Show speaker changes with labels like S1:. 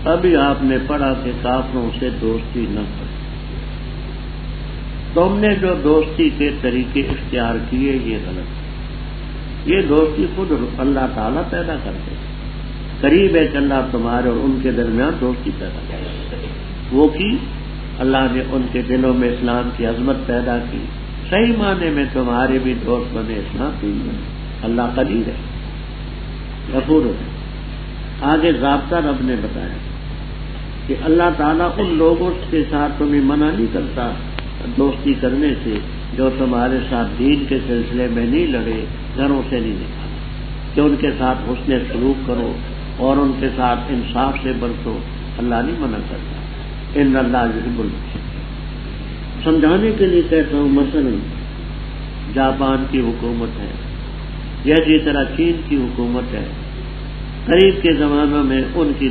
S1: ابھی آپ نے پڑھا کہ کافروں سے دوستی نہ کرو. تم نے جو دوستی کے طریقے اختیار کیے یہ غلط. یہ دوستی خود اللہ تعالیٰ پیدا کرتے. قریب ہے کہ اللہ تمہارے اور ان کے درمیان دوستی پیدا کرتے. وہ کی اللہ نے ان کے دلوں میں اسلام کی عظمت پیدا کی. صحیح معنی میں تمہارے بھی دوست بنے اسلام بھی بنے. اللہ قدیر ہے، غفور ہے. آگے ضابطہ رب نے بتایا کہ اللہ تعالیٰ ان لوگوں کے ساتھ تمہیں منع نہیں کرتا دوستی کرنے سے جو تمہارے ساتھ دین کے سلسلے میں نہیں لڑے، گھروں سے نہیں نکالا، کہ ان کے ساتھ حسن سلوک کرو اور ان کے ساتھ انصاف سے برتو. اللہ نہیں منع کرتا. ان اللہ یحب المحسنین. سمجھانے کے لیے کہتا ہوں، مثلا جاپان کی حکومت ہے یا اسی طرح چین کی حکومت ہے، قریب کے زمانوں میں ان کی